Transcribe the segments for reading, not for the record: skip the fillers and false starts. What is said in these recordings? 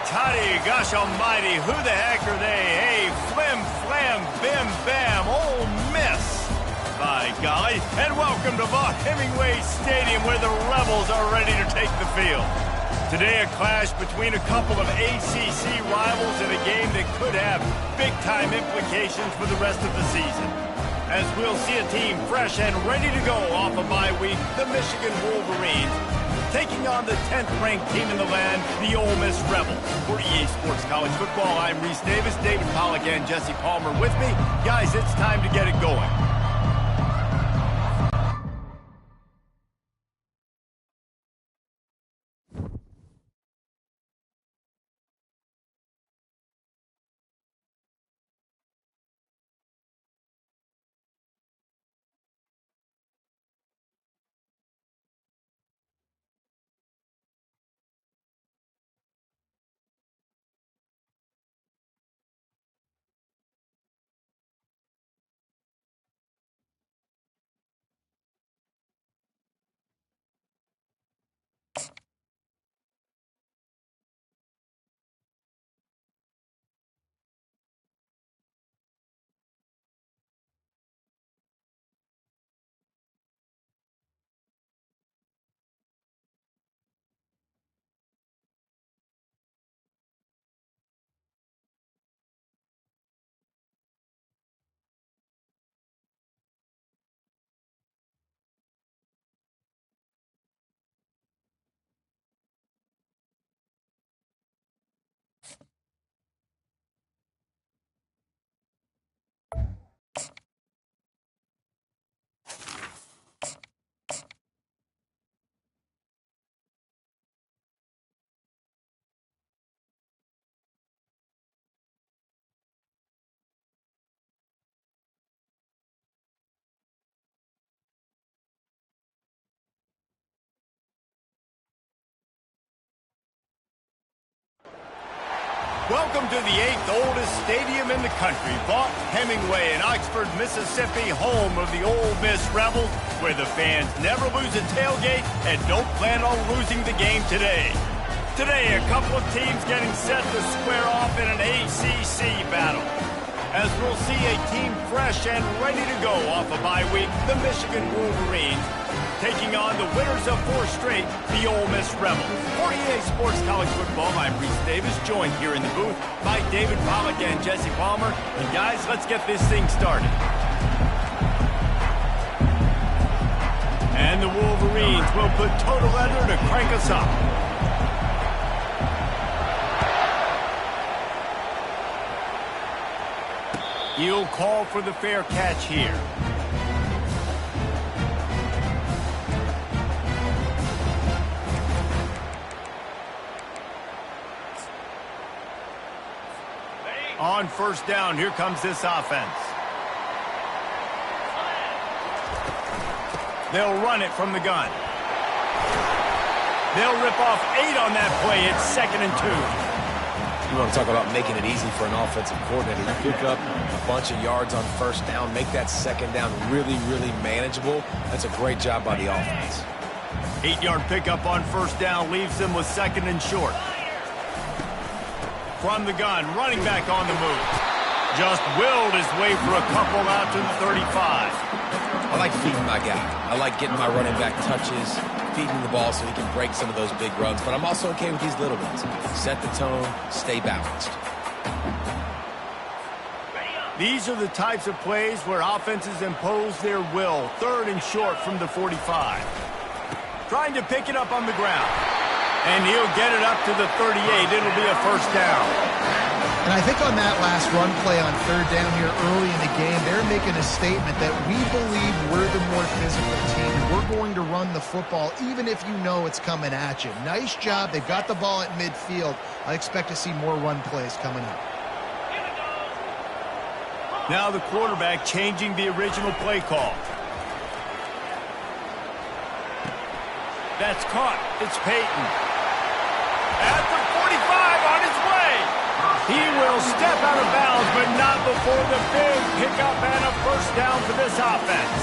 Toddy, gosh almighty, who the heck are they? Hey, flim, flam, bim, bam, Ole Miss. By golly, and welcome to Vaught Hemingway Stadium where the Rebels are ready to take the field. Today a clash between a couple of ACC rivals in a game that could have big-time implications for the rest of the season. As we'll see a team fresh and ready to go off a bye week, the Michigan Wolverines, taking on the 10th-ranked team in the land, the Ole Miss Rebels. For EA Sports College Football, I'm Reese Davis, David Pollack, and Jesse Palmer with me. Guys, it's time to get it going. Welcome to the 8th oldest stadium in the country, Vaught Hemingway in Oxford, Mississippi, home of the Ole Miss Rebels, where the fans never lose a tailgate and don't plan on losing the game today. Today, a couple of teams getting set to square off in an ACC battle. As we'll see a team fresh and ready to go off a bye week, the Michigan Wolverines, taking on the winners of 4 straight, the Ole Miss Rebels. For EA Sports College Football, I'm Reese Davis, joined here in the booth by David Pollack and Jesse Palmer. And guys, let's get this thing started. And the Wolverines will put total under to crank us up. He'll call for the fair catch here. On first down, here comes this offense. They'll run it from the gun. They'll rip off 8 on that play. It's 2nd and 2. You want to talk about making it easy for an offensive coordinator. You pick up a bunch of yards on first down, make that 2nd down really, really manageable. That's a great job by the offense. 8-yard pickup on first down leaves them with 2nd and short. From the gun, running back on the move. Just willed his way for a couple out to the 35. I like feeding my guy. I like getting my running back touches, feeding the ball so he can break some of those big runs. But I'm also okay with these little ones. Set the tone, stay balanced. These are the types of plays where offenses impose their will. 3rd and short from the 45. Trying to pick it up on the ground. And he'll get it up to the 38. It'll be a first down. And I think on that last run play on 3rd down here early in the game, they're making a statement that we believe we're the more physical team. We're going to run the football even if you know it's coming at you. Nice job. They've got the ball at midfield. I expect to see more run plays coming up. Now the quarterback changing the original play call. That's caught. It's Peyton. At the 45 on his way. He will step out of bounds, but not before the big pickup and a first down for this offense.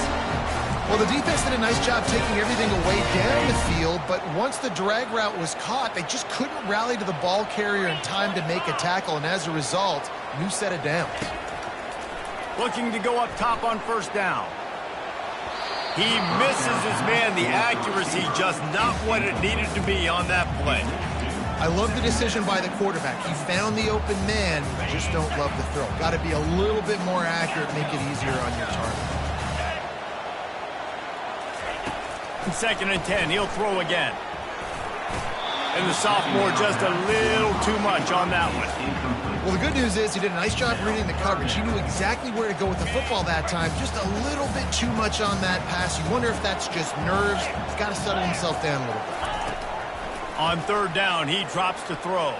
Well, the defense did a nice job taking everything away down the field, but once the drag route was caught, they just couldn't rally to the ball carrier in time to make a tackle, and as a result, new set of downs. Looking to go up top on first down. He misses his man. The accuracy just not what it needed to be on that play. I love the decision by the quarterback. He found the open man, just don't love the throw. Got to be a little bit more accurate, make it easier on your target. 2nd and 10, he'll throw again. And the sophomore just a little too much on that one. Well, the good news is he did a nice job reading the coverage. He knew exactly where to go with the football that time. Just a little bit too much on that pass. You wonder if that's just nerves. He's got to settle himself down a little bit. On 3rd down, he drops to throw.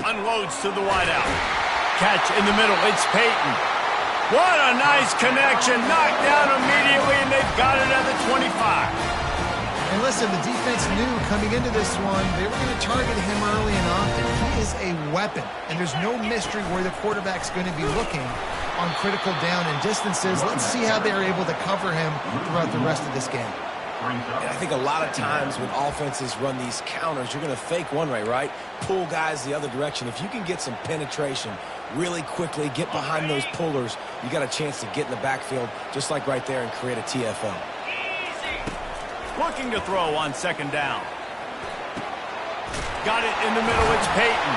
Unloads to the wideout. Catch in the middle. It's Peyton. What a nice connection. Knocked down immediately, and they've got it at the 25. And listen, the defense knew coming into this one, they were going to target him early and often. He is a weapon, and there's no mystery where the quarterback's going to be looking on critical down and distances. Let's see how they're able to cover him throughout the rest of this game. And I think a lot of times when offenses run these counters, you're going to fake one way, right? Pull guys the other direction. If you can get some penetration really quickly, get behind those pullers, you got a chance to get in the backfield just like right there and create a TFL. Looking to throw on 2nd down. Got it in the middle. It's Peyton.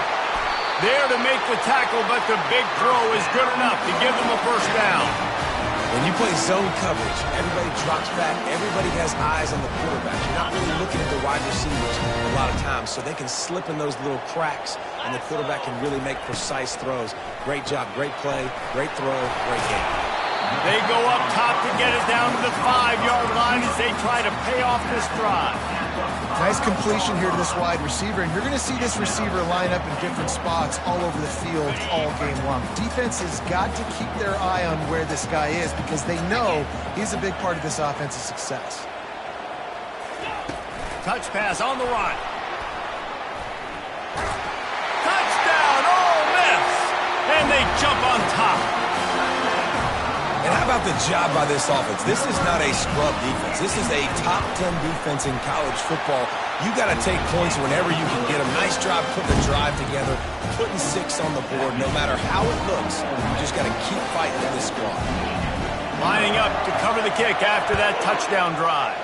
There to make the tackle, but the big throw is good enough to give them a first down. When you play zone coverage, everybody drops back. Everybody has eyes on the quarterback. You're not really looking at the wide receivers a lot of times, so they can slip in those little cracks, and the quarterback can really make precise throws. Great job, great play, great throw, great game. They go up top to get it down to the 5-yard line as they try to pay off this drive. Nice completion here to this wide receiver, and you're going to see this receiver line up in different spots all over the field all game long. Defense has got to keep their eye on where this guy is because they know he's a big part of this offense's success. Touch pass on the run. Touchdown, Ole Miss! And they jump on top. And how about the job by this offense? This is not a scrub defense. This is a top 10 defense in college football. You got to take points whenever you can get them. Nice job putting the drive together, putting 6 on the board. No matter how it looks, you just got to keep fighting for this squad. Lining up to cover the kick after that touchdown drive.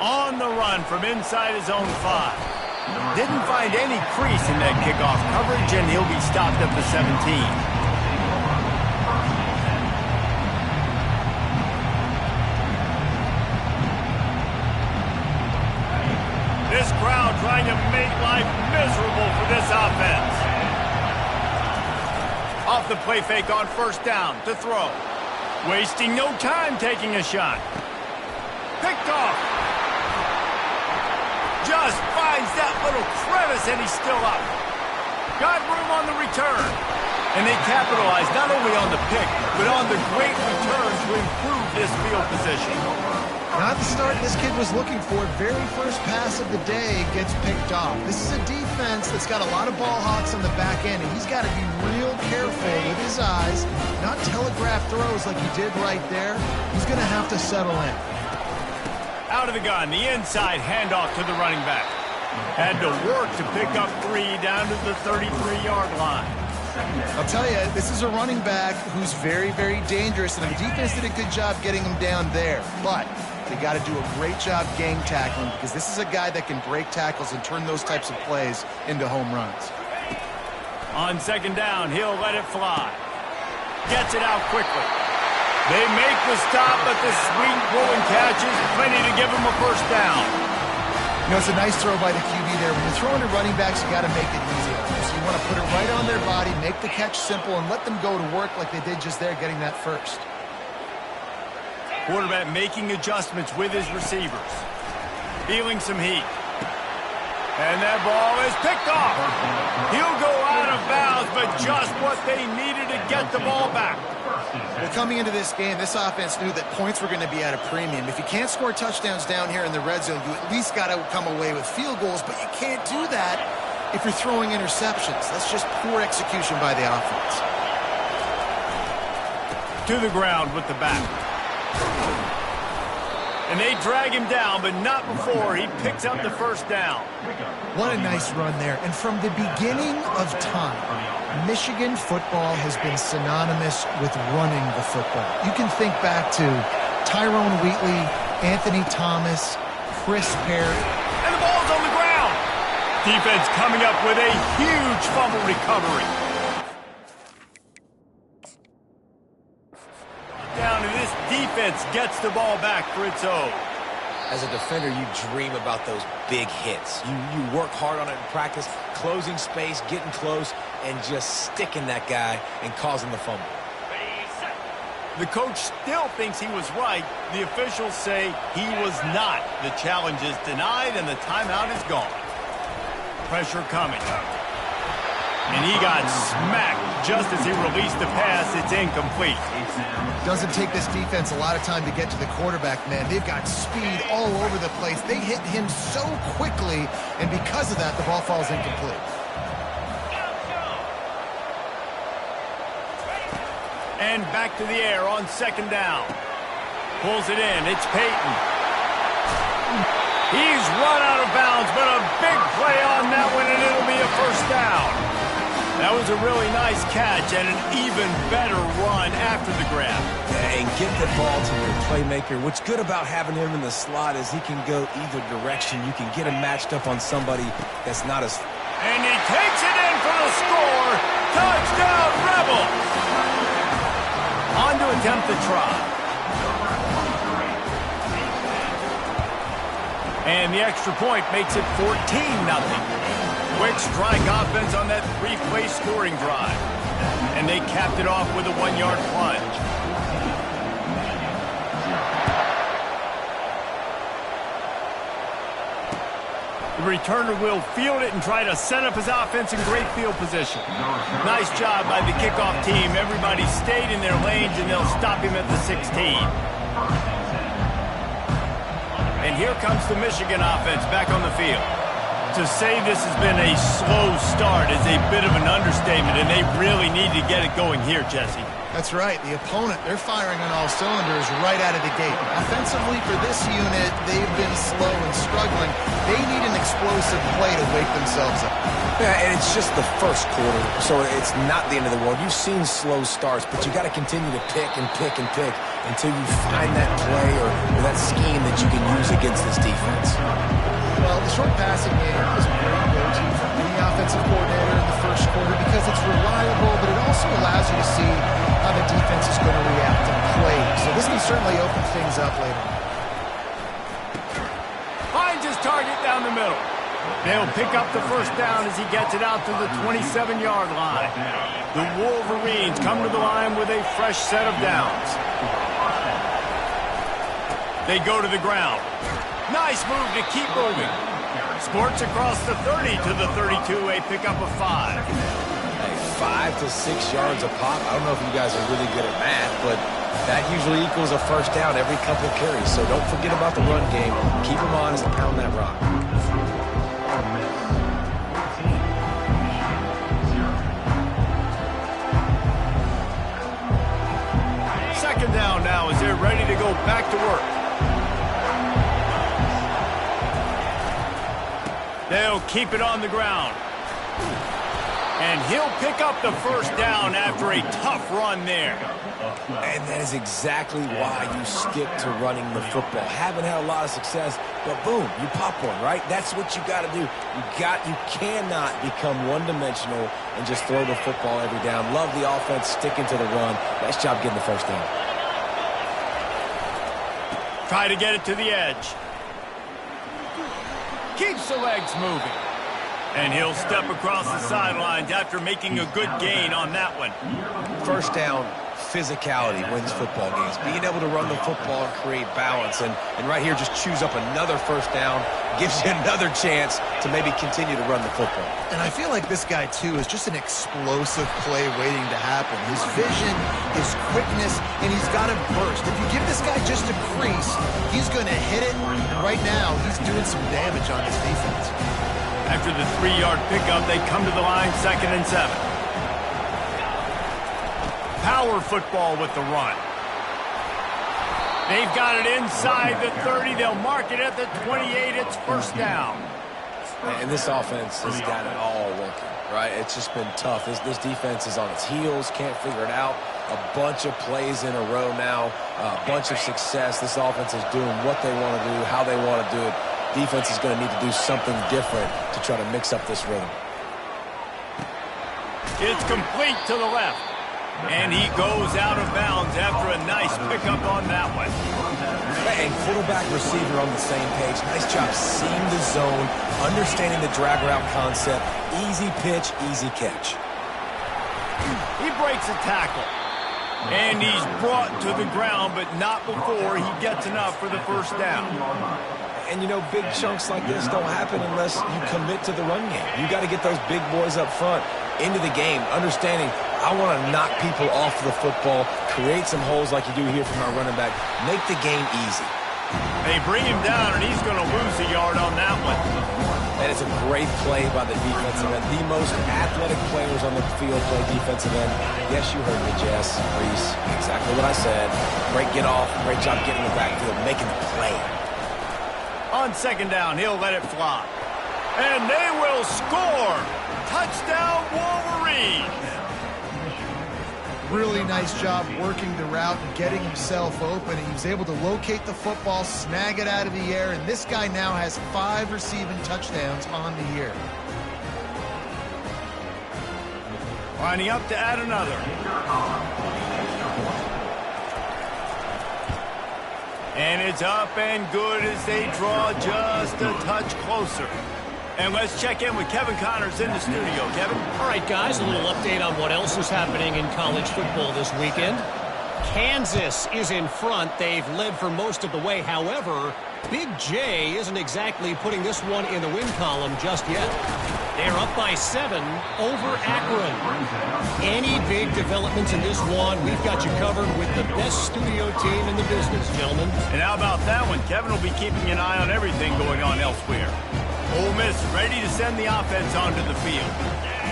On the run from inside his own 5. Didn't find any crease in that kickoff coverage, and he'll be stopped at the 17. This crowd trying to make life miserable for this offense. Off the play fake on 1st down to throw. Wasting no time taking a shot. Picked off. Just finds that little crevice and he's still up. Got room on the return. And they capitalize not only on the pick, but on the great return to improve this field position. Not the start this kid was looking for. Very first pass of the day gets picked off. This is a defense that's got a lot of ball hawks on the back end, and he's got to be real careful with his eyes, not telegraph throws like he did right there. He's going to have to settle in. Out of the gun, the inside handoff to the running back. Had to work to pick up 3 down to the 33-yard line. I'll tell you, this is a running back who's very, very dangerous, and the defense did a good job getting him down there. But they got to do a great job gang tackling because this is a guy that can break tackles and turn those types of plays into home runs. On 2nd down, he'll let it fly. Gets it out quickly. They make the stop, but the sweet rolling catch is plenty to give him a first down. You know, it's a nice throw by the QB there. When you're throwing to running backs, you got to make it easy. So you want to put it right on their body, make the catch simple, and let them go to work like they did just there, getting that first. Quarterback making adjustments with his receivers. Feeling some heat. And that ball is picked off. He'll go out of bounds, but just what they needed to get the ball back. Well, coming into this game, this offense knew that points were going to be at a premium. If you can't score touchdowns down here in the red zone, you at least got to come away with field goals, but you can't do that if you're throwing interceptions. That's just poor execution by the offense. To the ground with the back. And they drag him down, but not before he picks up the first down. What a nice run there. And from the beginning of time, Michigan football has been synonymous with running the football. You can think back to Tyrone Wheatley, Anthony Thomas, Chris Perry. And the ball's on the ground. Defense coming up with a huge fumble recovery. Down, and this defense gets the ball back for its own. As a defender, you dream about those big hits. You work hard on it in practice, closing space, getting close, and just sticking that guy and causing the fumble. The coach still thinks he was right. The officials say he was not. The challenge is denied, and the timeout is gone. Pressure coming. And he got smacked just as he released the pass. It's incomplete. Doesn't take this defense a lot of time to get to the quarterback, man. They've got speed all over the place. They hit him so quickly, and because of that, the ball falls incomplete. And back to the air on second down. Pulls it in. It's Peyton. He's run out of bounds, but a big play on that one, and it'll be a first down. That was a really nice catch and an even better run after the grab. And get the ball to your playmaker. What's good about having him in the slot is he can go either direction. You can get him matched up on somebody that's not as... And he takes it in for the score. Touchdown, Rebels. On to attempt the try. And the extra point makes it 14-0. Quick strike offense on that three-play scoring drive. And they capped it off with a one-yard plunge. The returner will field it and try to set up his offense in great field position. Nice job by the kickoff team. Everybody stayed in their lanes, and they'll stop him at the 16. And here comes the Michigan offense back on the field. To say this has been a slow start is a bit of an understatement, and they really need to get it going here, Jesse. That's right. The opponent, they're firing on all cylinders right out of the gate. Offensively for this unit, they've been slow and struggling. They need an explosive play to wake themselves up. Yeah, and it's just the first quarter, so it's not the end of the world. You've seen slow starts, but you got to continue to pick and pick and pick until you find that play or that scheme that you can use against this defense. Well, the short passing game is a great go-to for any offensive coordinator in the first quarter because it's reliable, but it also allows you to see how the defense is going to react and play. So this can certainly open things up later on. Finds his target down the middle. They'll pick up the first down as he gets it out to the 27-yard line. The Wolverines come to the line with a fresh set of downs. They go to the ground. Nice move to keep moving. Sports across the 30 to the 32, a pickup of 5. Hey, 5 to 6 yards a pop. I don't know if you guys are really good at math, but that usually equals a first down every couple of carries. So don't forget about the run game. Keep them honest and pound that rock. Second down now as they're ready to go back to work. They'll keep it on the ground. And he'll pick up the first down after a tough run there. And that is exactly why you stick to running the football. Haven't had a lot of success, but boom, you pop one, right? That's what you got to do. You cannot become one-dimensional and just throw the football every down. Love the offense, sticking to the run. Nice job getting the first down. Try to get it to the edge. Keeps the legs moving. And he'll step across the sidelines after making a good gain on that one. First down, physicality wins football games. Being able to run the football and create balance. And right here, just choose up another first down. Gives you another chance to maybe continue to run the football. And I feel like this guy, too, is just an explosive play waiting to happen. His vision, his quickness, and he's got a burst. If you give this guy just a crease, he's going to hit it. Right now, he's doing some damage on his defense. After the 3-yard pickup, they come to the line, 2nd and 7. power football with the run. They've got it inside the 30. They'll mark it at the 28. It's first down. And this offense has got it all working, right? It's just been tough. This defense is on its heels, can't figure it out. A bunch of plays in a row now, a bunch of success. This offense is doing what they want to do, how they want to do it. Defense is going to need to do something different to try to mix up this rhythm. It's complete to the left. And he goes out of bounds after a nice pickup on that one. And quarterback receiver on the same page. Nice job seeing the zone, understanding the drag route concept. Easy pitch, easy catch. He breaks a tackle. And he's brought to the ground, but not before he gets enough for the first down. And, you know, big chunks like this don't happen unless you commit to the run game. You got to get those big boys up front into the game, understanding I want to knock people off the football, create some holes like you do here from our running back, make the game easy. They bring him down, and he's going to lose a yard on that one. That is a great play by the defensive end. The most athletic players on the field play defensive end. Yes, you heard me, Jess, Reese. Exactly what I said. Great get off, great job getting in the backfield, making the play. On second down, he'll let it fly. And they will score. Touchdown, Wolverines. Really nice job working the route and getting himself open. He was able to locate the football, snag it out of the air, and this guy now has 5 receiving touchdowns on the year. Lining up to add another. And it's up and good as they draw just a touch closer. And let's check in with Kevin Connors in the studio. Kevin? All right, guys, a little update on what else is happening in college football this weekend. Kansas is in front. They've led for most of the way. However, Big J isn't exactly putting this one in the win column just yet. They're up by 7 over Akron. Any big developments in this one, we've got you covered with the best studio team in the business, gentlemen. And how about that one? Kevin will be keeping an eye on everything going on elsewhere. Ole Miss ready to send the offense onto the field.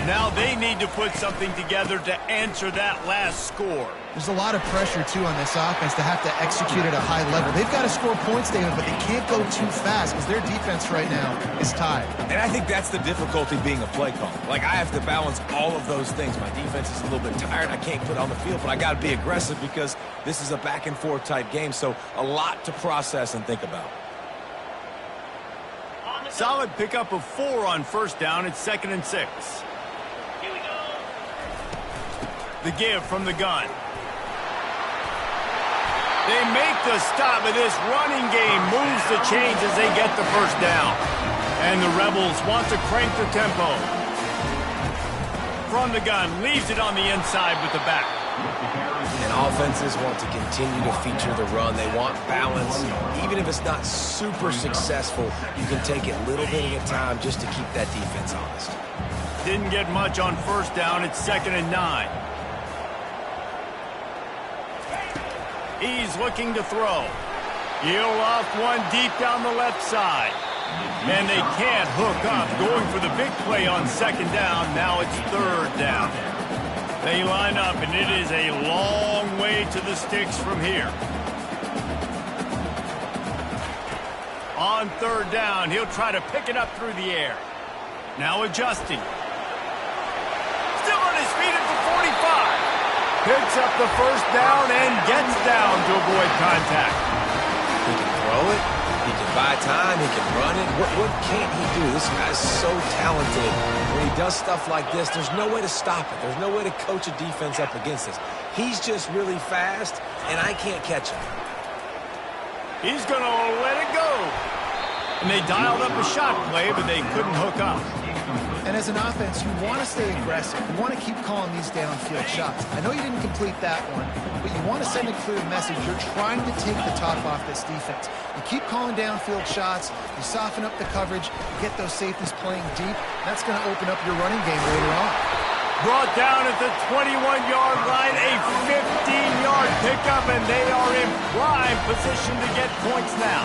Now they need to put something together to answer that last score. There's a lot of pressure, too, on this offense to have to execute at a high level. They've got to score points, David, but they can't go too fast because their defense right now is tied. And I think that's the difficulty being a play caller. Like, I have to balance all of those things. My defense is a little bit tired. I can't put it on the field, but I got to be aggressive because this is a back-and-forth type game, so a lot to process and think about. Solid pickup of 4 on first down. It's 2nd and 6. Here we go. The give from the gun. They make the stop, but this running game moves the chains as they get the first down. And the Rebels want to crank the tempo. From the gun, leaves it on the inside with the back. And offenses want to continue to feature the run. They want balance. Even if it's not super successful, you can take it little bit at a time just to keep that defense honest. Didn't get much on first down. It's 2nd and 9. He's looking to throw. He'll off one deep down the left side. And they can't hook up. Going for the big play on 2nd down. Now it's 3rd down. They line up, and it is a long way to the sticks from here. On 3rd down, he'll try to pick it up through the air. Now adjusting. Still on his feet at the 45. Picks up the first down and gets down to avoid contact. He can throw it. He can buy time. He can run it. What can't he do? This guy's so talented. When he does stuff like this, there's no way to stop it. There's no way to coach a defense up against this. He's just really fast, and I can't catch him. He's going to let it go. And they dialed up a shot play, but they couldn't hook up. And as an offense, you want to stay aggressive. You want to keep calling these downfield shots. I know you didn't complete that one, but you want to send a clear message. You're trying to take the top off this defense. You keep calling downfield shots. You soften up the coverage. You get those safeties playing deep. That's going to open up your running game later on. Brought down at the 21-yard line, a 15-yard pickup, and they are in prime position to get points now.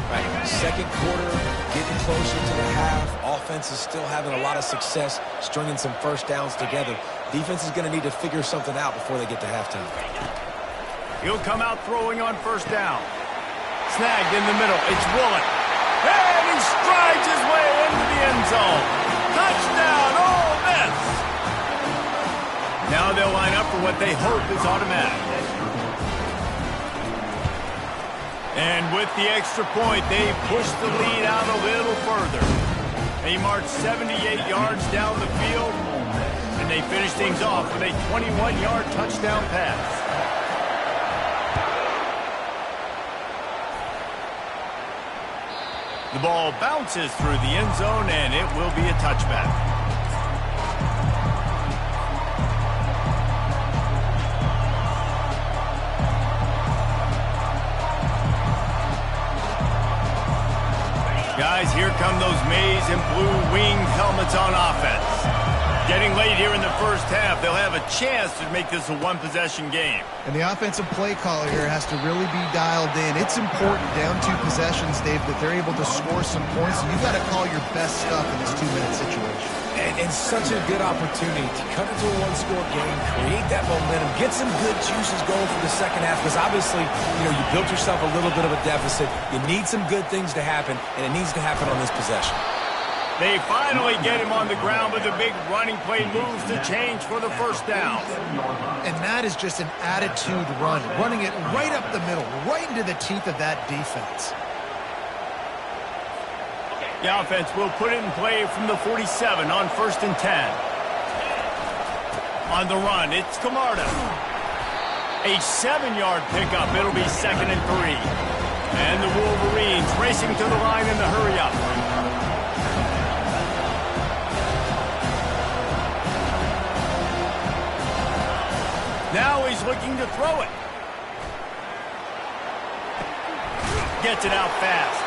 Right, second quarter, getting closer to the half. Offense is still having a lot of success, stringing some first downs together. Defense is going to need to figure something out before they get to halftime. He'll come out throwing on first down. Snagged in the middle. It's Woolen. And he strides his way into the end zone. Touchdown, Ole Miss. Now they'll line up for what they hope is automatic. And with the extra point, they push the lead out a little further. They march 78 yards down the field, and they finish things off with a 21-yard touchdown pass. The ball bounces through the end zone, and it will be a touchback. Guys, here come those maize and blue winged helmets on offense. Getting late here in the first half, they'll have a chance to make this a one-possession game. And the offensive play caller here has to really be dialed in. It's important down 2 possessions, Dave, that they're able to score some points. So you got to call your best stuff in this 2-minute situation. And such a good opportunity to cut into a one-score game, create that momentum, get some good juices going for the second half, because obviously, you built yourself a little bit of a deficit. You need some good things to happen, and it needs to happen on this possession. They finally get him on the ground with a big running play moves to change for the first down. And that is just an attitude run, running it right up the middle, right into the teeth of that defense. The offense will put it in play from the 47 on 1st and 10. On the run, it's Camarda. A 7-yard pickup. It'll be 2nd and 3. And the Wolverines racing to the line in the hurry-up. Now he's looking to throw it. Gets it out fast.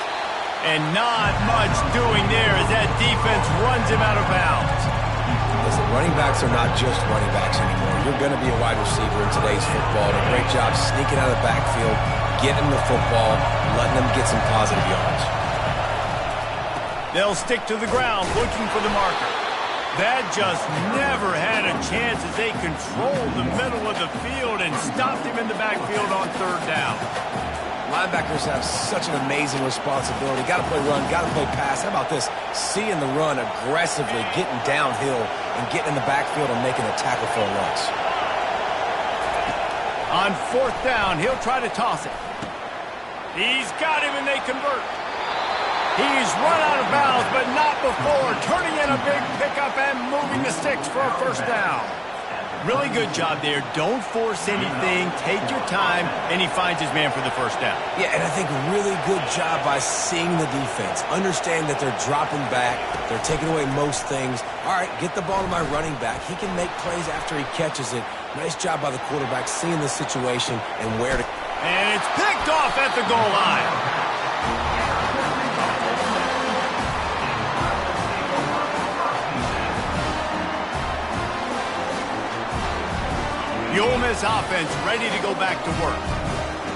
And not much doing there as that defense runs him out of bounds. Listen, running backs are not just running backs anymore. You're going to be a wide receiver in today's football. A great job sneaking out of the backfield, getting the football, letting them get some positive yards. They'll stick to the ground looking for the marker. That just never had a chance as they controlled the middle of the field and stopped him in the backfield on 3rd down. Linebackers have such an amazing responsibility. Got to play run, got to play pass. How about this? Seeing the run aggressively, getting downhill, and getting in the backfield and making a tackle for a loss. On 4th down, he'll try to toss it. He's got him, and they convert. He's run out of bounds, but not before turning in a big pickup and moving the sticks for a 1st down. Really good job there. Don't force anything. Take your time, and he finds his man for the 1st down. Yeah, and I think really good job by seeing the defense. Understand that they're dropping back. They're taking away most things. All right, get the ball to my running back. He can make plays after he catches it. Nice job by the quarterback seeing the situation and where to... And it's picked off at the goal line. The Ole Miss offense ready to go back to work.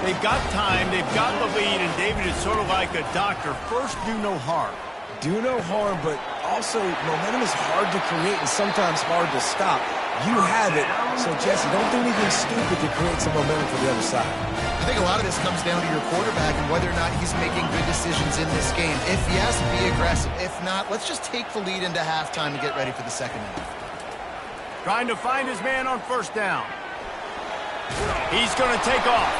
They've got time, they've got the lead, and David is sort of like a doctor. First, do no harm. Do no harm, but also momentum is hard to create and sometimes hard to stop. You have it, so Jesse, don't do anything stupid to create some momentum for the other side. I think a lot of this comes down to your quarterback and whether or not he's making good decisions in this game. If yes, be aggressive. If not, let's just take the lead into halftime and get ready for the second half. Trying to find his man on 1st down. He's going to take off.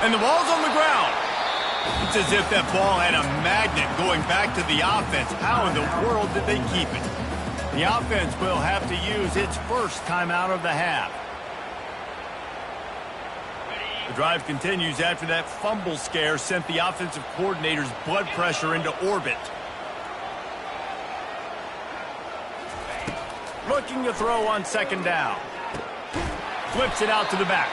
And the ball's on the ground. It's as if that ball had a magnet going back to the offense. How in the world did they keep it? The offense will have to use its first timeout of the half. The drive continues after that fumble scare sent the offensive coordinator's blood pressure into orbit. Looking to throw on 2nd down. Flips it out to the back.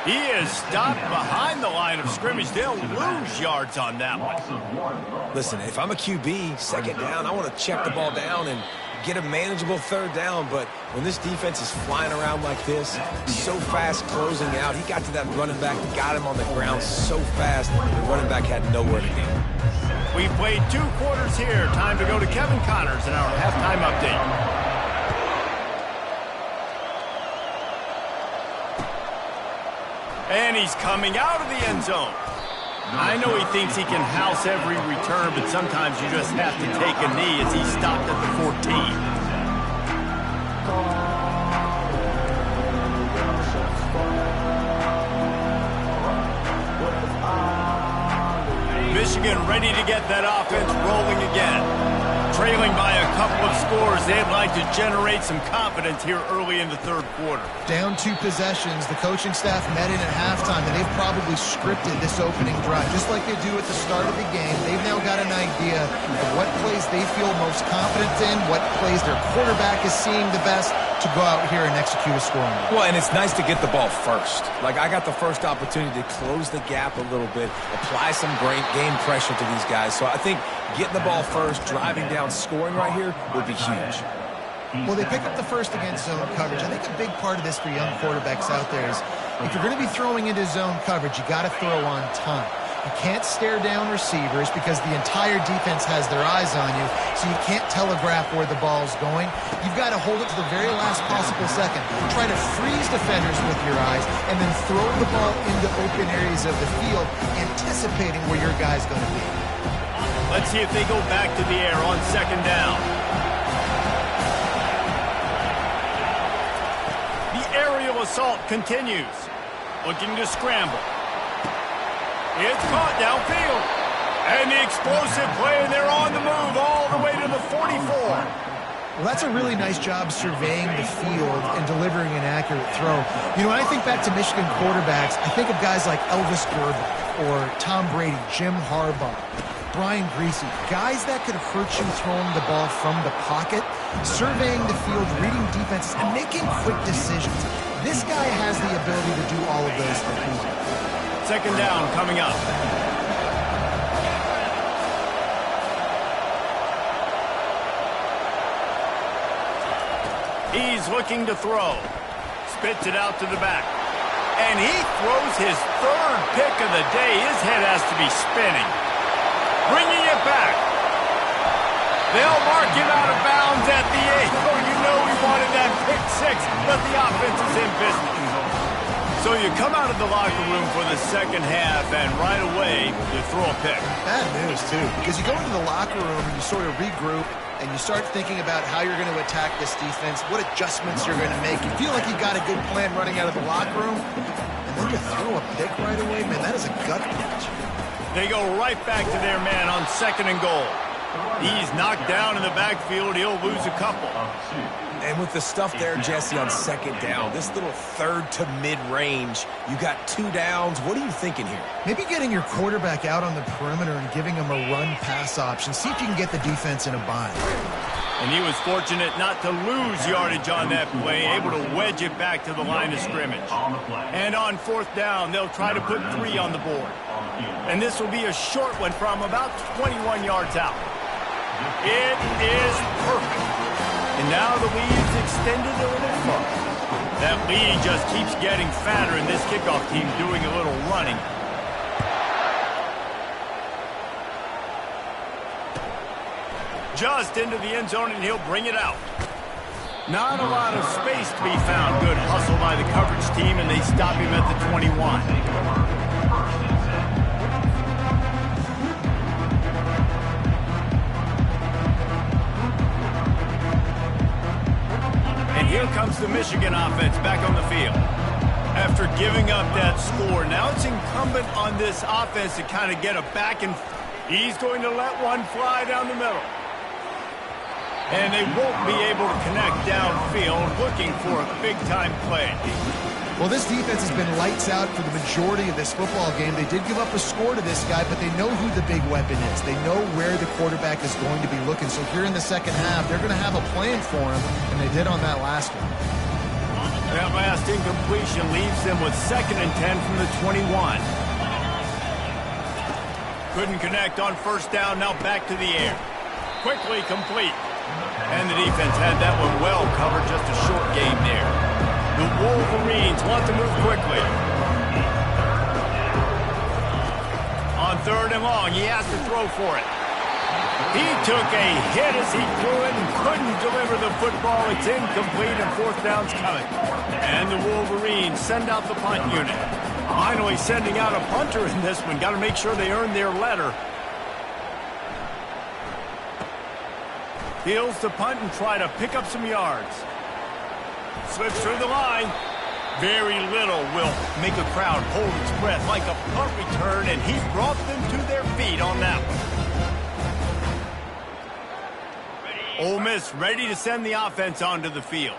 He is stopped behind the line of scrimmage. They'll lose yards on that one. Listen, if I'm a QB, 2nd down, I want to check the ball down and get a manageable 3rd down. But when this defense is flying around like this, so fast closing out, he got to that running back, got him on the ground so fast, the running back had nowhere to go. We've played 2 quarters here. Time to go to Kevin Connors in our halftime update. And he's coming out of the end zone. I know he thinks he can house every return, but sometimes you just have to take a knee as he stopped at the 14. Michigan ready to get that offense rolling again. Trailing by a couple of scores, they'd like to generate some confidence here early in the third quarter. Down 2 possessions, the coaching staff met in at halftime, and they've probably scripted this opening drive. Just like they do at the start of the game, they've now got an idea of what plays they feel most confident in, what plays their quarterback is seeing the best to go out here and execute a scoring. Well, and it's nice to get the ball first. Like, I got the first opportunity to close the gap a little bit, apply some game pressure to these guys. So I think getting the ball first, driving down, scoring right here would be huge. Well, they pick up the first against zone coverage. I think a big part of this for young quarterbacks out there is if you're going to be throwing into zone coverage, you got to throw on time. You can't stare down receivers because the entire defense has their eyes on you, so you can't telegraph where the ball's going. You've got to hold it to the very last possible second. Try to freeze defenders with your eyes and then throw the ball into open areas of the field, anticipating where your guy's going to be. Let's see if they go back to the air on second down. The aerial assault continues. Looking to scramble. It's caught downfield. And the explosive play, and they're on the move all the way to the 44. Well, that's a really nice job surveying the field and delivering an accurate throw. You know, when I think back to Michigan quarterbacks, I think of guys like Elvis Grbac or Tom Brady, Jim Harbaugh, Brian Griese, guys that could hurt you throwing the ball from the pocket, surveying the field, reading defenses, and making quick decisions. This guy has the ability to do all of those things. Second down coming up. He's looking to throw. Spits it out to the back. And he throws his third pick of the day. His head has to be spinning. Bringing it back. They'll mark him out of bounds at the 8. Oh, you know he wanted that pick 6, but the offense is in business. So you come out of the locker room for the second half, and right away, you throw a pick. Bad news, too, because you go into the locker room and you sort of regroup, and you start thinking about how you're going to attack this defense, what adjustments you're going to make. You feel like you got a good plan running out of the locker room, and then you throw a pick right away. Man, that is a gut punch. They go right back to their man on second and goal. He's knocked down in the backfield. He'll lose a couple. And with the stuff there, Jesse, on second down, this little third to mid-range, you got 2 downs. What are you thinking here? Maybe getting your quarterback out on the perimeter and giving him a run-pass option. See if you can get the defense in a bind. And he was fortunate not to lose yardage on that play, able to wedge it back to the line of scrimmage. And on fourth down, they'll try to put 3 on the board. And this will be a short one from about 21 yards out. It is perfect. And now the lead's extended a little further. That lead just keeps getting fatter, and this kickoff team doing a little running. Just into the end zone, and he'll bring it out. Not a lot of space to be found. Good hustle by the coverage team, and they stop him at the 21. Here comes the Michigan offense back on the field. After giving up that score, now it's incumbent on this offense to kind of get it back, and he's going to let one fly down the middle. And they won't be able to connect downfield, looking for a big-time play. Well, this defense has been lights out for the majority of this football game. They did give up a score to this guy, but they know who the big weapon is. They know where the quarterback is going to be looking. So here in the second half, they're going to have a plan for him, and they did on that last one. That last incompletion leaves them with 2nd and 10 from the 21. Couldn't connect on first down, now back to the air. Quickly complete. And the defense had that one well covered, just a short game there. The Wolverines want to move quickly. On third and long, he has to throw for it. He took a hit as he threw it and couldn't deliver the football. It's incomplete, and fourth down's coming. And the Wolverines send out the punt unit. Finally sending out a punter in this one. Got to make sure they earn their letter. Fields to punt and try to pick up some yards. Slips through the line. Very little will make a crowd hold its breath like a punt return, and he brought them to their feet on that one. Ole Miss ready to send the offense onto the field.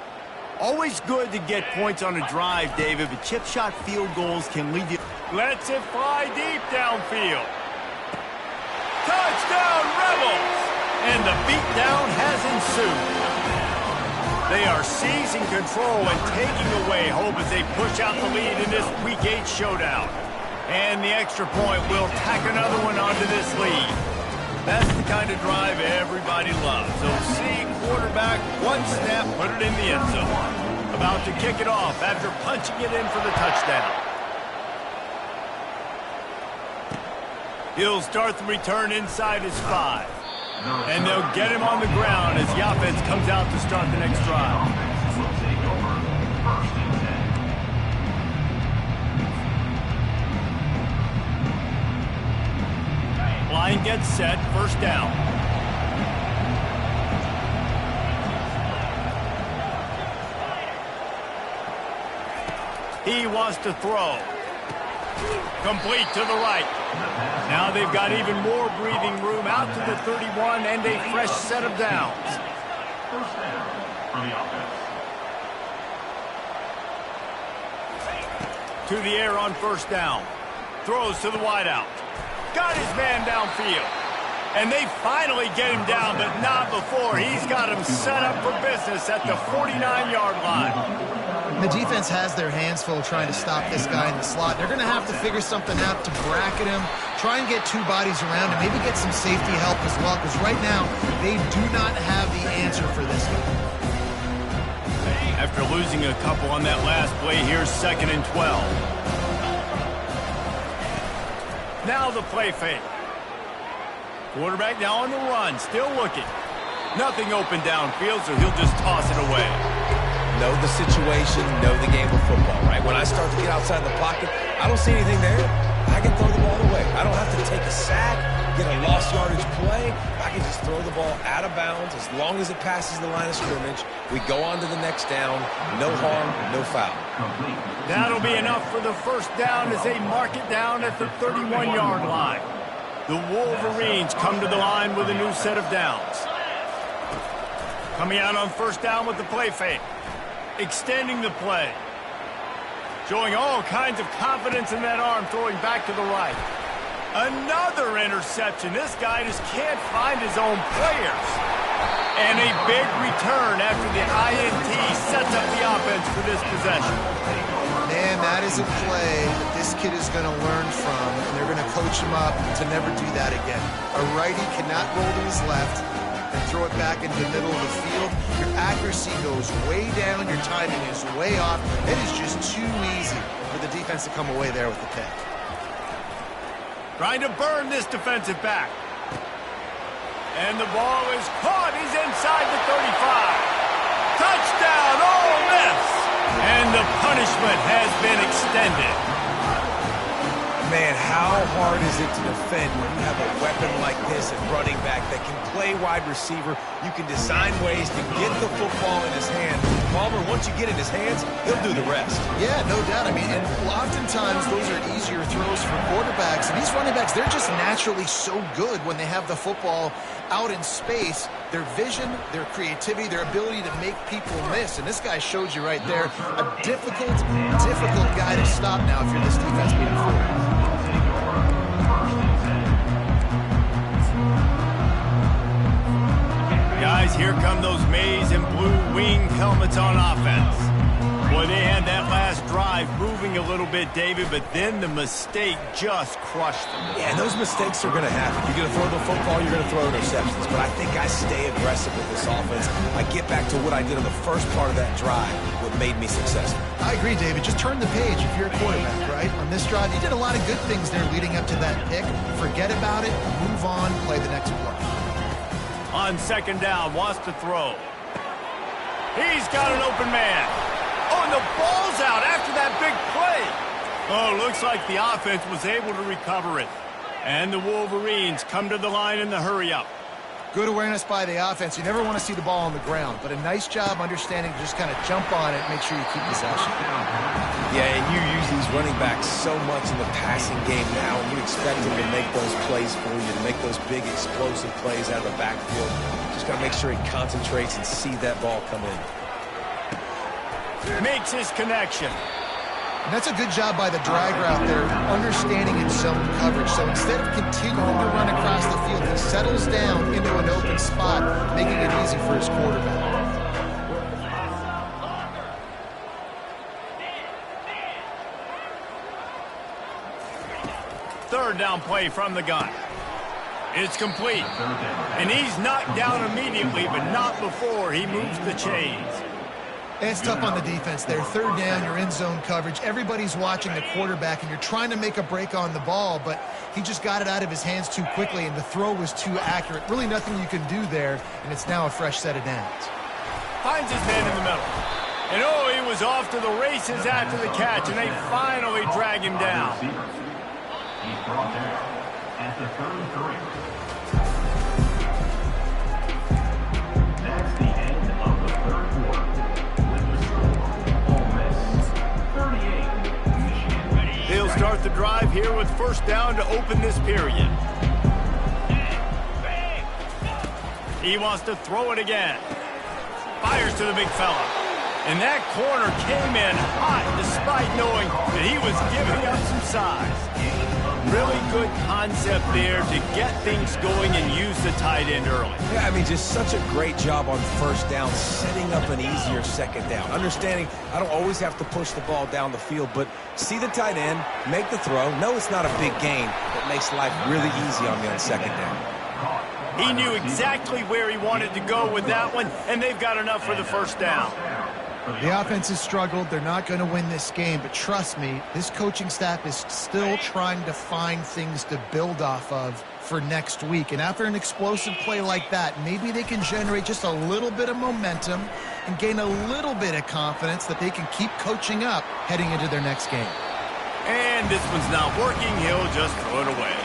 Always good to get points on a drive, David, but chip shot field goals can leave you. Lets it fly deep downfield. Touchdown, Rebels! And the beatdown has ensued. They are seizing control and taking away hope as they push out the lead in this Week 8 showdown. And the extra point will tack another one onto this lead. That's the kind of drive everybody loves. So see quarterback, one snap, put it in the end zone. About to kick it off after punching it in for the touchdown. He'll start the return inside his 5. And they'll get him on the ground as the offense comes out to start the next drive. Line gets set, first down. He wants to throw. Complete to the right. Now they've got even more breathing room out to the 31 and a fresh set of downs. First down for the offense. To the air on first down. Throws to the wideout. Got his man downfield. And they finally get him down, but not before. He's got him set up for business at the 49-yard line. The defense has their hands full trying to stop this guy in the slot. They're going to have to figure something out to bracket him, try and get two bodies around him, maybe get some safety help as well, because right now they do not have the answer for this guy. After losing a couple on that last play, here's 2nd and 12. Now the play fake. Quarterback now on the run, still looking. Nothing open downfield, so he'll just toss it away. Know the situation, know the game of football, right? When I start to get outside the pocket, I don't see anything there. I can throw the ball away. I don't have to take a sack, get a lost yardage play. I can just throw the ball out of bounds as long as it passes the line of scrimmage. We go on to the next down. No harm, no foul. That'll be enough for the first down as they mark it down at the 31-yard line. The Wolverines come to the line with a new set of downs. Coming out on first down with the play fake. Extending the play. Showing all kinds of confidence in that arm, throwing back to the right. Another interception. This guy just can't find his own players. And a big return after the INT sets up the offense for this possession. Man, that is a play that this kid is going to learn from, and they're going to coach him up to never do that again. A righty cannot roll to his left and throw it back into the middle of the field. Your accuracy goes way down. Your timing is way off. It is just too easy for the defense to come away there with the pick. Trying to burn this defensive back. And the ball is caught. He's inside the 35. Touchdown, Ole Miss. And the punishment has been extended. Man, how hard is it to defend when you have a weapon like this at running back that can play wide receiver? You can design ways to get the football in his hand. Palmer, once you get in his hands, he'll do the rest. Yeah, no doubt. I mean, and oftentimes those are easier throws for quarterbacks. And these running backs, they're just naturally so good when they have the football out in space. Their vision, their creativity, their ability to make people miss. And this guy showed you right there, a difficult guy to stop now if you're this defense moving forward. Guys, here come those maize and blue wing helmets on offense. Boy, they had that last drive moving a little bit, David, but then the mistake just crushed them. Yeah, and those mistakes are going to happen. You're going to throw the football, you're going to throw interceptions. But I think I stay aggressive with this offense. I get back to what I did on the first part of that drive, what made me successful. I agree, David. Just turn the page if you're a quarterback, right? On this drive, you did a lot of good things there leading up to that pick. Forget about it, move on, play the next play. On second down, wants to throw. He's got an open man. Oh, and the ball's out after that big play. Oh, looks like the offense was able to recover it. And the Wolverines come to the line in the hurry-up. Good awareness by the offense. You never want to see the ball on the ground, but a nice job understanding to just kind of jump on it and make sure you keep possession. Yeah, and you use these running backs so much in the passing game now, and you expect them to make those plays for you, to make those big explosive plays out of the backfield. Just got to make sure he concentrates and see that ball come in. Makes his connection. And that's a good job by the drag route there, understanding its zone coverage. So instead of continuing to run across the field, he settles down into an open spot, making it easy for his quarterback. Third down play from the gun. It's complete. And he's knocked down immediately, but not before he moves the chains. It's tough on the defense there. Third down, you're in zone coverage. Everybody's watching the quarterback, and you're trying to make a break on the ball, but he just got it out of his hands too quickly, and the throw was too accurate. Really nothing you can do there, and it's now a fresh set of downs. Finds his man in the middle. And oh, he was off to the races after the catch, and they finally drag him down. He's brought down at the 33. That's the end of the third quarter. They'll start the drive here with first down to open this period. He wants to throw it again. Fires to the big fella. And that corner came in hot despite knowing that he was giving up some size. Really good concept there to get things going and use the tight end early. Yeah, I mean, just such a great job on first down, setting up an easier second down. Understanding I don't always have to push the ball down the field, but see the tight end, make the throw. No, it's not a big gain. It makes life really easy on me on second down. He knew exactly where he wanted to go with that one, and they've got enough for the first down. The offense has struggled. They're not going to win this game, but trust me, this coaching staff is still trying to find things to build off of for next week. And after an explosive play like that, maybe they can generate just a little bit of momentum and gain a little bit of confidence that they can keep coaching up heading into their next game. And this one's not working. He'll just throw it away.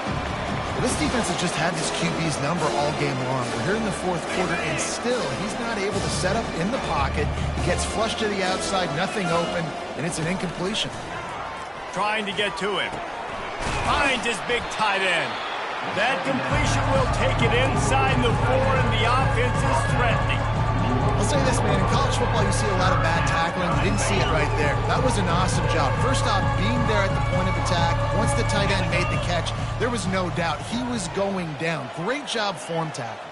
Well, this defense has just had this QB's number all game long. We're here in the fourth quarter, and still he's not able to set up in the pocket. He gets flushed to the outside, nothing open, and it's an incompletion. Trying to get to him. Finds his big tight end. That completion will take it inside the 4, and the offense is threatening. I'll say this, man. In college football, you see a lot of bad tackling. You didn't see it right there. That was an awesome job. First off, being there at the point of attack. Once the tight end made the catch, there was no doubt he was going down. Great job form tackle.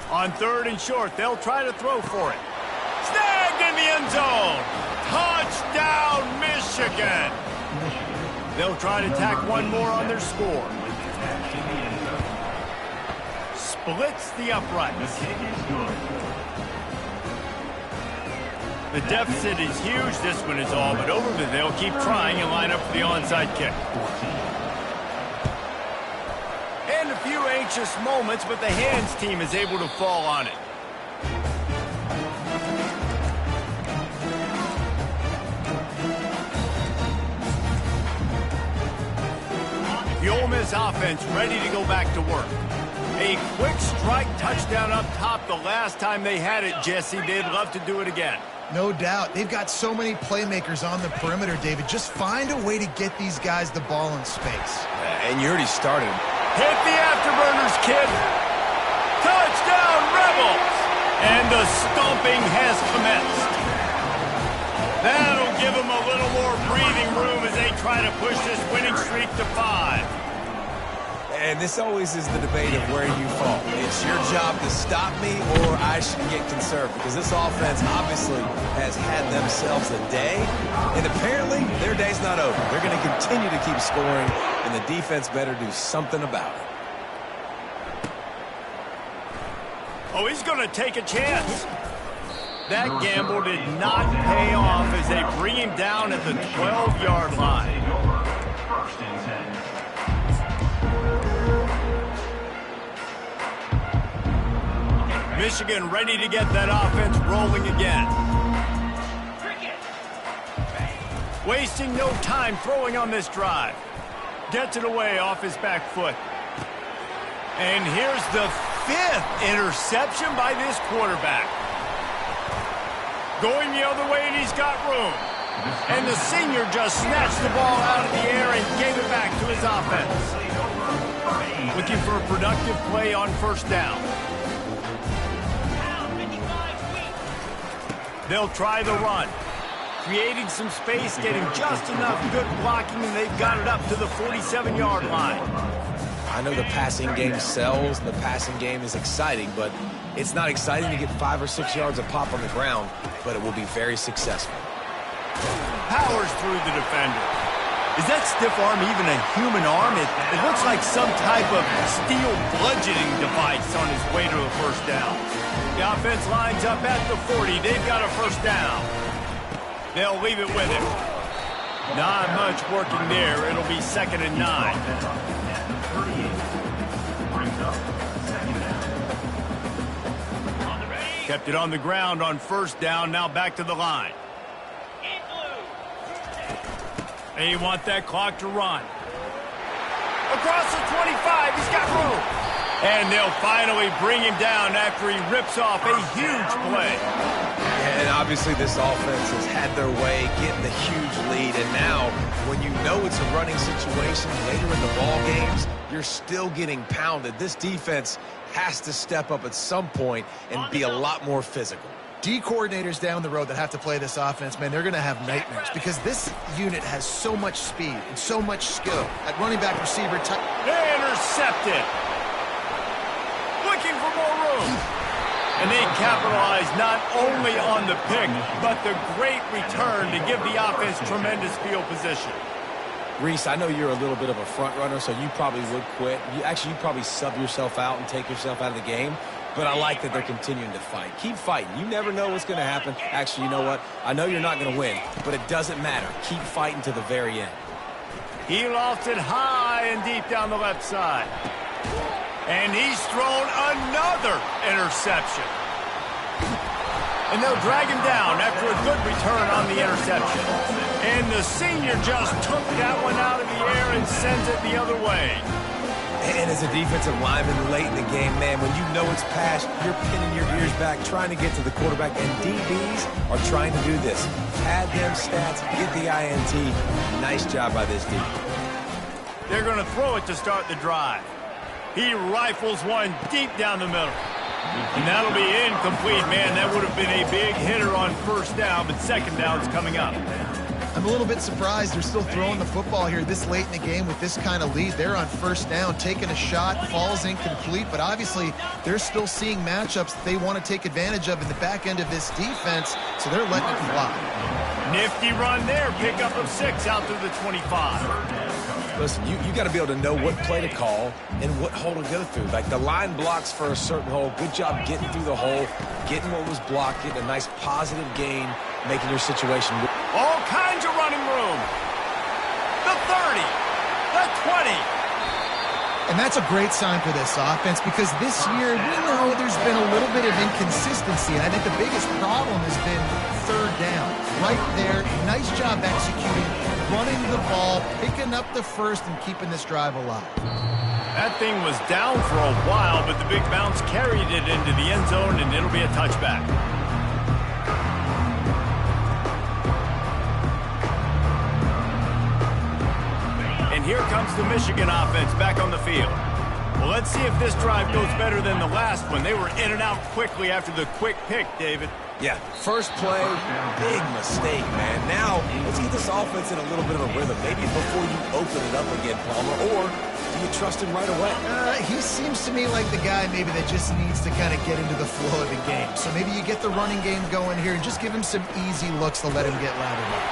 On third and short, they'll try to throw for it. Snagged in the end zone. Touchdown, Michigan. They'll try to tack one more on their score. Splits the uprights. The deficit is huge. This one is all but over, but they'll keep trying and line up for the onside kick. And a few anxious moments, but the hands team is able to fall on it. The Ole Miss offense ready to go back to work. A quick strike touchdown up top the last time they had it, Jesse. They'd love to do it again. No doubt. They've got so many playmakers on the perimeter, David. Just find a way to get these guys the ball in space. And you already started. Hit the afterburners, kid. Touchdown, Rebels. And the stomping has commenced. That'll give them a little more breathing room as they try to push this winning streak to 5. And this always is the debate of where you fall. It's your job to stop me, or I should get conserved, because this offense obviously has had themselves a day, and apparently their day's not over. They're going to continue to keep scoring, and the defense better do something about it. Oh, he's going to take a chance. That gamble did not pay off as they bring him down at the 12-yard line. First and 10. Michigan ready to get that offense rolling again. Wasting no time throwing on this drive. Gets it away off his back foot. And here's the 5th interception by this quarterback. Going the other way, and he's got room. And the senior just snatched the ball out of the air and gave it back to his offense. Looking for a productive play on first down. They'll try the run. Creating some space, getting just enough good blocking, and they've got it up to the 47-yard line. I know the passing game sells, the passing game is exciting, but it's not exciting to get 5 or 6 yards a pop on the ground, but it will be very successful. Powers through the defender. Is that stiff arm even a human arm? It looks like some type of steel bludgeoning device on his way to a first down. The offense lines up at the 40. They've got a first down. They'll leave it with him. Not much working there. It'll be 2nd and 9. Kept it on the ground on first down. Now back to the line. They want that clock to run. Across the 25, he's got room. And they'll finally bring him down after he rips off a huge play. And obviously this offense has had their way, getting the huge lead. And now, when you know it's a running situation later in the ball games, you're still getting pounded. This defense has to step up at some point and be a lot more physical. D coordinators down the road that have to play this offense, man, they're going to have nightmares because this unit has so much speed and so much skill at running back, receiver, tight. They intercepted. Looking for more room. And they capitalize not only on the pick, but the great return to give the offense tremendous field position. Reese, I know you're a little bit of a front runner, so you probably would quit. You probably sub yourself out and take yourself out of the game. But I like that they're continuing to fight. Keep fighting. You never know what's going to happen. Actually, you know what? I know you're not going to win, but it doesn't matter. Keep fighting to the very end. He lofts it high and deep down the left side. And he's thrown another interception. And they'll drag him down after a good return on the interception. And the senior just took that one out of the air and sends it the other way. And as a defensive lineman late in the game, man, when you know it's past, you're pinning your ears back, trying to get to the quarterback, and DBs are trying to do this. Pad them stats, get the INT. Nice job by this D. They're going to throw it to start the drive. He rifles one deep down the middle. And that'll be incomplete, man. That would have been a big hitter on first down, but second down's coming up. I'm a little bit surprised they're still throwing the football here this late in the game with this kind of lead. They're on first down, taking a shot, falls incomplete, but obviously they're still seeing matchups that they want to take advantage of in the back end of this defense, so they're letting it fly. Nifty run there, pickup of 6 out to the 25. Listen, you got to be able to know what play to call and what hole to go through. Like the line blocks for a certain hole. Good job getting through the hole, getting what was blocked, getting a nice positive gain, making your situation. All kinds of running room. The 30, the 20. And that's a great sign for this offense because this year we know there's been a little bit of inconsistency, and I think the biggest problem has been third down. Right there, nice job executing, running the ball, picking up the first, and keeping this drive alive. That thing was down for a while, but the big bounce carried it into the end zone, and it'll be a touchback. And here comes the Michigan offense back on the field. Well, let's see if this drive goes better than the last one. They were in and out quickly after the quick pick, David. Yeah, first play, big mistake, man. Now, let's get this offense in a little bit of a rhythm. Maybe before you open it up again, Palmer, or do you trust him right away? He seems to me like the guy maybe that just needs to kind of get into the flow of the game. So maybe you get the running game going here and just give him some easy looks to let him get lathered up.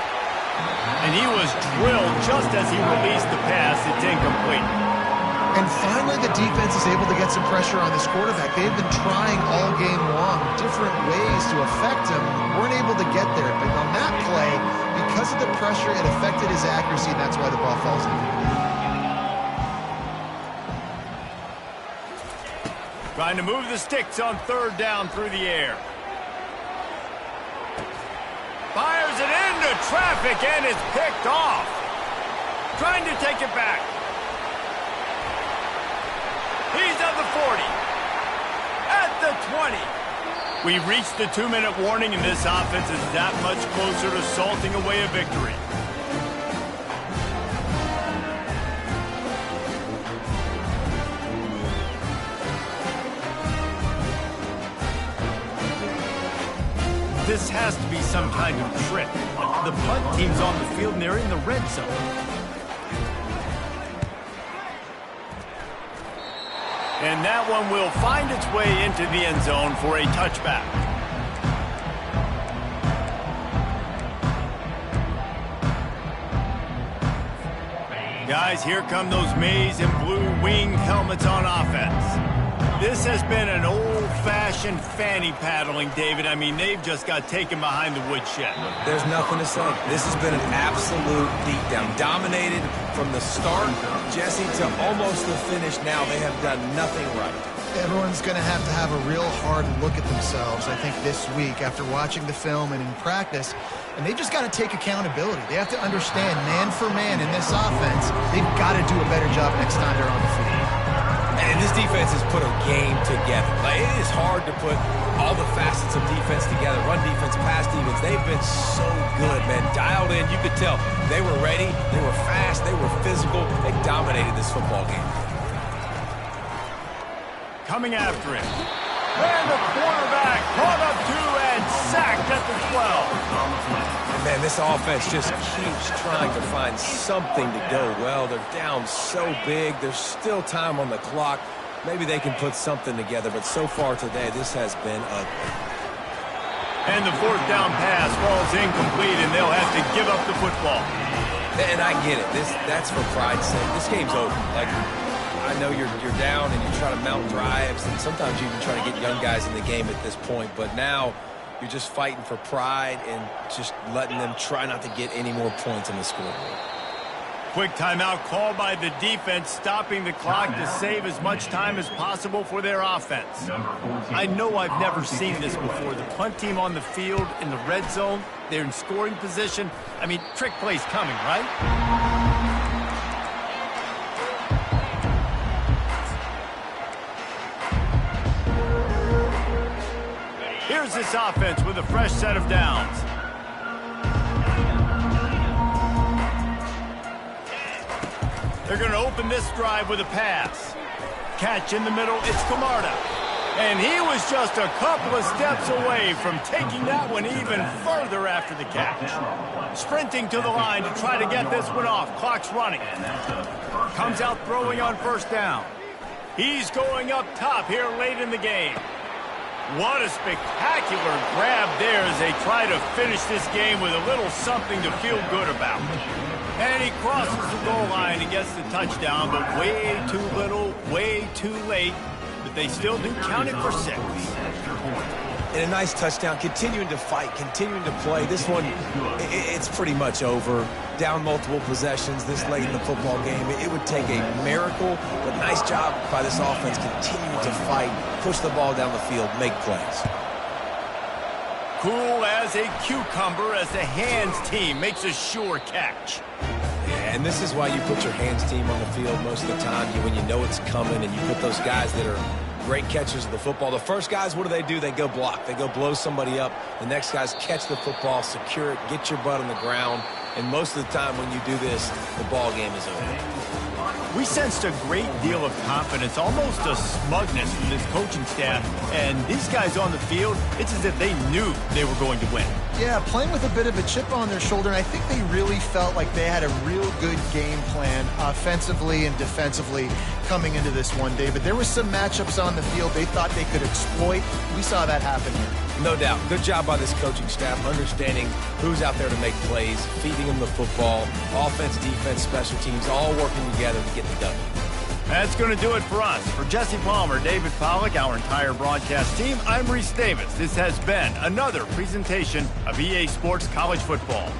And he was drilled just as he released the pass. It's incomplete. And finally, the defense is able to get some pressure on this quarterback. They've been trying all game long different ways to affect him. Weren't able to get there. But on that play, because of the pressure, it affected his accuracy, and that's why the ball falls incomplete. Trying to move the sticks on third down through the air. Fires it into into traffic and it's picked off. Trying to take it back. He's at the 40. At the 20. We've reached the 2-minute warning, and this offense is that much closer to salting away a victory. This has to be some kind of trick. The punt team's on the field and they're in the red zone. And that one will find its way into the end zone for a touchback. Guys, here come those maize and blue winged helmets on offense. This has been an old-fashioned fanny paddling, David. I mean, they've just got taken behind the woodshed. There's nothing to say. This has been an absolute beatdown. Dominated from the start, Jesse, to almost the finish now. They have done nothing right. Everyone's going to have a real hard look at themselves, I think, this week after watching the film and in practice. And they've just got to take accountability. They have to understand, man for man in this offense, they've got to do a better job next time they're on the field. And this defense has put a game together. Like, it is hard to put all the facets of defense together. Run defense, pass defense. They've been so good, man. Dialed in. You could tell they were ready. They were fast. They were physical. They dominated this football game. Coming after him. And the quarterback caught up to and sacked at the 12. And man, this offense just keeps trying to find something to go well. They're down so big. There's still time on the clock. Maybe they can put something together, but so far today, this has been ugly. And the 4th down pass falls incomplete, and they'll have to give up the football. And I get it. That's for pride's sake. This game's over. Like, I know you're down and you try to mount drives, and sometimes you even try to get young guys in the game at this point, but now you're just fighting for pride and just letting them try not to get any more points on the scoreboard. Quick timeout called by the defense, stopping the clock to save as much time as possible for their offense. I know I've never seen this before. The punt team on the field in the red zone, they're in scoring position. I mean, trick play's coming, right? Here's this offense with a fresh set of downs. They're going to open this drive with a pass. Catch in the middle, it's Camarda. And he was just a couple of steps away from taking that one even further after the catch. Sprinting to the line to try to get this one off. Clock's running. Comes out throwing on 1st down. He's going up top here late in the game. What a spectacular grab there as they try to finish this game with a little something to feel good about. And he crosses the goal line and gets the touchdown, but way too little, way too late. But they still do count it for 6. And a nice touchdown, continuing to fight, continuing to play. This one, it's pretty much over. Down multiple possessions this late in the football game. It would take a miracle, but nice job by this offense continuing to fight, push the ball down the field, make plays. Cool as a cucumber as the hands team makes a sure catch. Yeah, and this is why you put your hands team on the field most of the time, when you know it's coming, and you put those guys that are great catchers of the football. The first guys, what do? They go block. They go blow somebody up. The next guys catch the football, secure it, get your butt on the ground. And most of the time when you do this, the ball game is over. We sensed a great deal of confidence, almost a smugness from this coaching staff. And these guys on the field, it's as if they knew they were going to win. Yeah, playing with a bit of a chip on their shoulder, and I think they really felt like they had a real good game plan offensively and defensively coming into this one, David. There were some matchups on the field they thought they could exploit. We saw that happen here. No doubt. Good job by this coaching staff, understanding who's out there to make plays, feeding them the football, offense, defense, special teams, all working together to get the W. That's going to do it for us. For Jesse Palmer, David Pollack, our entire broadcast team, I'm Reese Davis. This has been another presentation of EA Sports College Football.